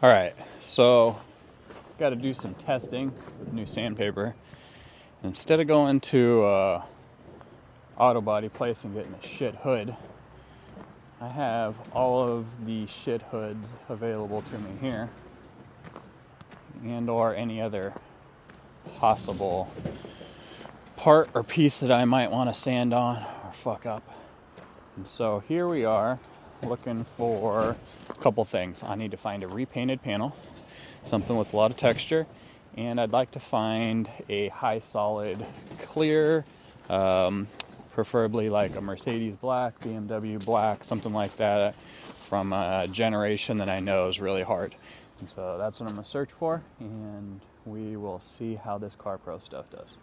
All right, so got to do some testing with new sandpaper. Instead of going to auto body place and getting a shit hood, I have all of the shit hoods available to me here, and or any other possible part or piece that I might want to sand on or fuck up. And so here we are looking for a couple things. I need to find a repainted panel, something with a lot of texture, and I'd like to find a high solid clear, preferably like a Mercedes black, BMW black, something like that from a generation that I know is really hard. And so that's what I'm going to search for, and we will see how this CarPro stuff does.